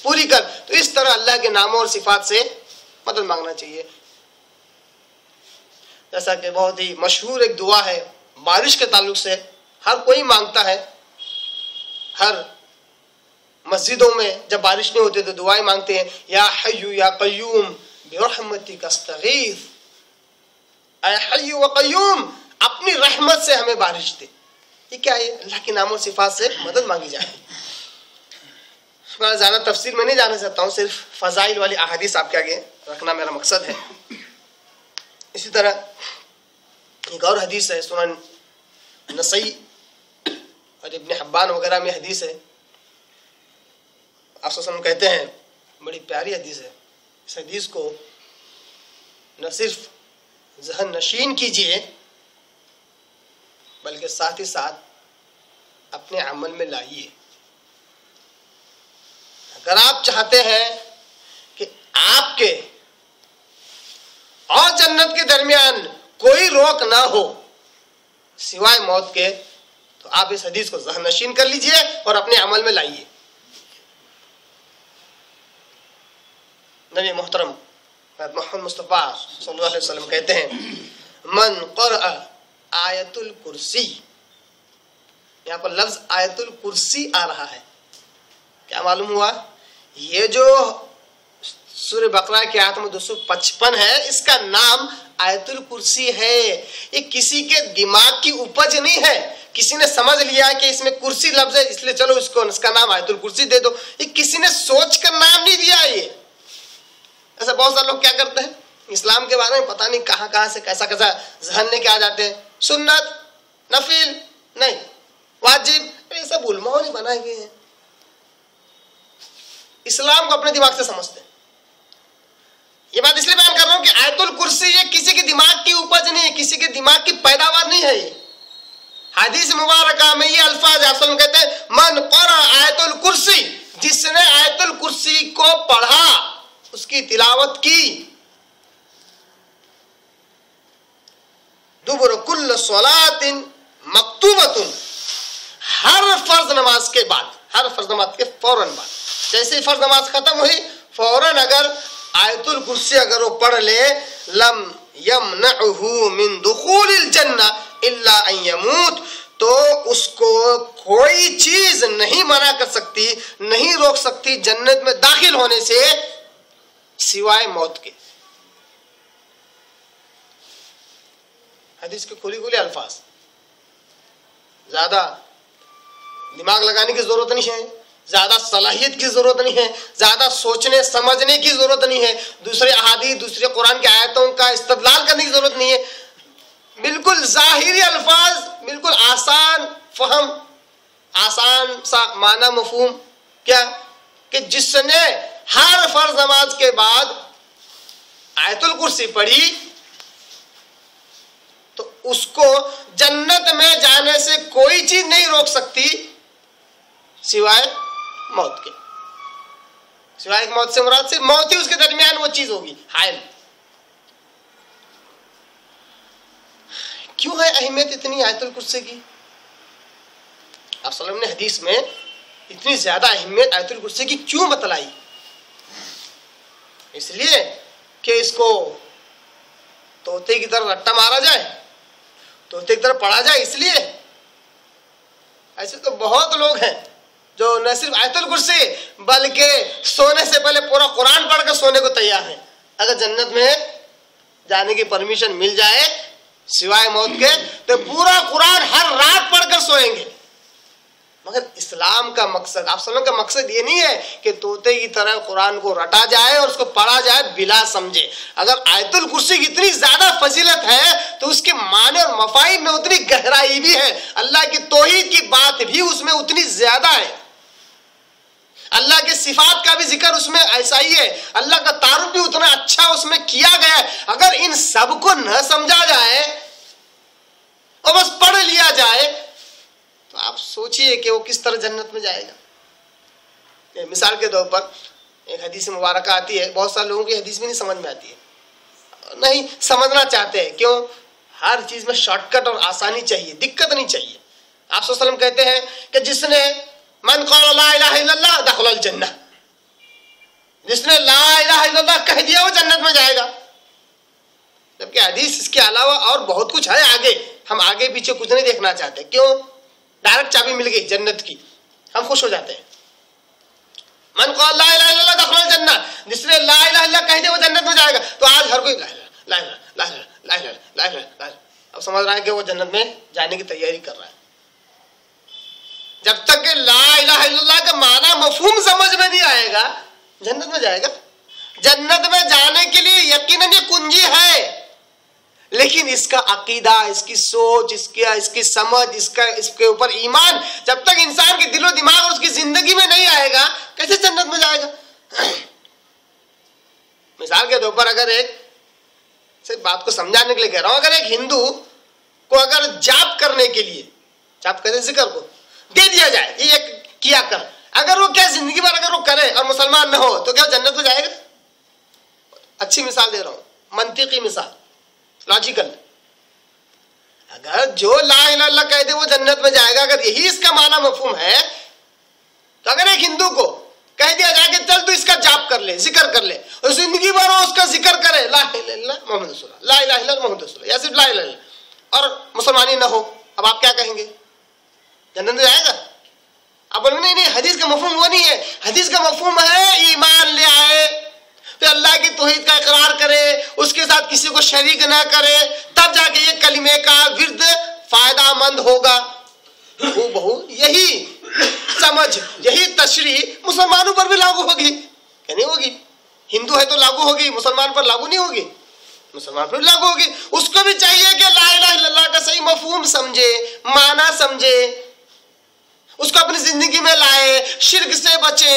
पूरी कर। तो इस तरह अल्लाह के नामों और सिफात से मदद मांगना चाहिए। जैसा कि बहुत ही मशहूर एक दुआ है बारिश के ताल्लुक से, हर कोई मांगता है। हर मस्जिदों में जब बारिश नहीं होती तो दुआएं मांगते हैं, या हय्यु या क़य्यूम बिरहमतिक अस्तगीथ, ऐ हय्यु व क़य्यूम अपनी रहमत से हमें बारिश दे। ये क्या है? अल्लाह के नामों सिफात से मदद मांगी जाए। मैं ज़्यादा तफसीर में नहीं जाना चाहता हूँ, सिर्फ फ़ज़ाइल वाली अहादीस आपके आगे रखना मेरा मकसद है। इसी तरह एक और हदीस है, सुनन नसई और इब्न हिब्बान वगैरह में हदीस है। आप सल्लल्लाहु अलैहि वसल्लम कहते हैं, बड़ी प्यारी हदीस है, इस हदीस को न सिर्फ ज़हन नशीन कीजिए बल्कि साथ ही साथ अपने अमल में लाइए। अगर आप चाहते हैं कि आपके और जन्नत के दरमियान कोई रोक ना हो सिवाय मौत के, तो आप इस हदीस को ज़हन नशीन कर लीजिए और अपने अमल में लाइए। नबी मोहतरम मोहम्मद मुस्तफ़ा सल्लल्लाहु अलैहि वसल्लम कहते हैं, मन क़रअ आयतुल कुर्सी, यहाँ पर लफ्ज आयतुल कुर्सी आ रहा है। क्या मालूम हुआ? ये जो सूरह बकरा की आयत में 255 है, इसका नाम आयतुल कुर्सी है। ये किसी के दिमाग की उपज नहीं है, किसी ने समझ लिया कि इसमें कुर्सी लफ्ज है इसलिए चलो इसका नाम आयतुल कुर्सी दे दो। ये किसी ने सोच कर नाम नहीं दिया। ये ऐसा बहुत सारे लोग क्या करते हैं, इस्लाम के बारे में पता नहीं कहाँ से कैसा जहन लेके आ जाते हैं। सुन्नत, नफिल नहीं, वाजिब, ये सब उलमाओं ने बनाए हुए हैं। इस्लाम को अपने दिमाग से समझते हैं। ये बात इसलिए बयान कर रहा हूं कि आयतुल कुर्सी ये किसी के दिमाग की उपज नहीं है, किसी के दिमाग की पैदावार नहीं है। ये हदीस मुबारका में ये अल्फाज आप कहते हैं, मन क़रा आयतुल कुर्सी, जिसने आयतुल कुर्सी को पढ़ा, उसकी तिलावत की, दुबुर कुल्ल सलातिन मक्तूबतुन, हर फर्ज नमाज के बाद, हर फर्ज नमाज के फौरन बाद, जैसे फर्ज नमाज खत्म हुई फौरन अगर आयतुल कुर्सी अगर वो पढ़ ले, लम यमनअहु मिन दुखूलिल जन्ना इल्ला अन यमूत, तो उसको कोई चीज नहीं मना कर सकती, नहीं रोक सकती जन्नत में दाखिल होने से सिवाय मौत के। हदीस के खुली खुली अल्फाज, ज्यादा दिमाग लगाने की जरूरत नहीं है, ज्यादा सलाहियत की जरूरत नहीं है, ज्यादा सोचने समझने की जरूरत नहीं है, दूसरे अहादीस दूसरे कुरान की आयतों का इस्तदलाल करने की जरूरत नहीं है। बिल्कुल जाहिरी अल्फाज, बिल्कुल आसान फहम, आसान सा माना मफहूम, क्या कि जिसने हर फर्ज नमाज के बाद आयतुल कुर्सी पढ़ी तो उसको जन्नत में जाने से कोई चीज नहीं रोक सकती सिवाय मौत के। सिवाय मौत से मुराद सिर्फ मौत ही उसके दरमियान वो चीज होगी हायल। क्यों है अहमियत इतनी आयतुल कुर्सी की? आप सल्लल्लाहु अलैहि वसल्लम ने हदीस में इतनी ज्यादा अहमियत आयतुल कुर्सी की क्यों बतलाई? इसलिए कि इसको तोते की तरह रट्टा मारा जाए, तोते की तरह पढ़ा जाए, इसलिए। ऐसे तो बहुत लोग हैं जो न सिर्फ आयतुल कुर्सी बल्कि सोने से पहले पूरा कुरान पढ़कर सोने को तैयार हैं। अगर जन्नत में जाने की परमिशन मिल जाए सिवाय मौत के तो पूरा कुरान हर रात पढ़कर सोएंगे। मगर इस्लाम का मकसद, आप सल्लल्लाहु का मकसद ये नहीं है कि तोते की तरह कुरान को रटा जाए और उसको पढ़ा जाए बिला समझे। अगर आयतुल कुर्सी की इतनी ज्यादा फजीलत है तो उसके माने और मफाहिम में उतनी गहराई भी है, अल्लाह की तौहीद की बात भी उसमें उतनी ज्यादा है, अल्लाह के सिफात का भी जिक्र उसमें ऐसा ही है, अल्लाह का तारुफ भी उतना अच्छा उसमें किया गया है। अगर इन सब को न समझा जाए और बस पढ़ लिया जाए तो आप सोचिए कि वो किस तरह जन्नत में जाएगा। मिसाल के तौर पर एक हदीस मुबारक आती है, बहुत सारे लोगों की हदीस भी नहीं समझ में आती है, नहीं समझना चाहते हैं। क्यों? हर चीज में शॉर्टकट और आसानी चाहिए, दिक्कत नहीं चाहिए। आप सल्लल्लाहु अलैहि वसल्लम कहते हैं कि जिसने मन क़ाला ला इलाहा इल्लल्लाह दख़लल जन्नह, जिसने ला इलाहा इल्लल्लाह कह दिया वो जन्नत में जाएगा। जबकि हदीस इसके अलावा और बहुत कुछ है आगे, हम आगे पीछे कुछ नहीं देखना चाहते। क्यों? डायरेक्ट चाबी मिल गई जन्नत की, हम खुश हो जाते हैं। मन क़ाल ला इलाहा इल्लल्लाह दख़लल जन्नह, जिसने ला इलाहा इल्लल्लाह कह दिया वो जन्नत में जाएगा। तो आज हर कोई ला इलाहा, अब समझ रहा है कि वो जन्नत में जाने की तैयारी कर रहा है। जब तक कि ला इलाहा इल्लल्लाह का माना मफहूम समझ में नहीं आएगा, जन्नत में जाएगा। जन्नत में जाने के लिए यकीनन ये कुंजी है, लेकिन इसका अकीदा, इसकी सोच, इसकी समझ, इसके ऊपर ईमान जब तक इंसान के दिलो दिमाग और उसकी जिंदगी में नहीं आएगा, कैसे जन्नत में जाएगा? मिसाल के तौर पर अगर एक सिर्फ बात को समझाने के लिए कह रहा हूं, अगर एक हिंदू को अगर जाप करने के लिए, जाप कहते हैं जिक्र को, दे दिया जाए ये किया कर, अगर वो क्या जिंदगी भर अगर वो करे और मुसलमान न हो तो क्या जन्नत में जाएगा? अच्छी मिसाल दे रहा हूं, मंतिकी मिसाल, लॉजिकल। अगर जो ला इलाहा इल्लल्लाह कह दे वो जन्नत में जाएगा, अगर यही इसका माना मफहूम है, तो अगर एक हिंदू को कह दिया जाए कि चल तू इसका जाप कर ले, जिक्र कर ले, और जिंदगी भर वो उसका जिक्र करे, ला इलाहा इल्लल्लाह मोहम्मद रसूलुल्लाह, ला इलाहा इल्लल्लाह मोहम्मद रसूलुल्लाह, या सिर्फ ला इलाहा इल्लल्लाह, और मुसलमानी ना हो, अब आप क्या कहेंगे? जन्नत में जाएगा? आप बोलेंगे नहीं नहीं, हदीस का मफहूम वो नहीं है। हदीस का मफहूम है ईमान ले आए, फिर अल्लाह की तौहीद का इकरार करे, उसके साथ किसी को शरीक ना करे, तब जाके ये कलिमे का विर्द फायदामंद होगा। बहु यही समझ, यही तशरीह मुसलमानों पर भी लागू होगी क्या? नहीं होगी। हिंदू है तो लागू होगी, मुसलमान पर लागू नहीं होगी, मुसलमान पर लागू होगी। उसको भी चाहिए कि ला इलाहा इल्लल्लाह का सही मफहूम समझे, माना समझे, उसको अपनी जिंदगी में लाए, शिर्क से बचे,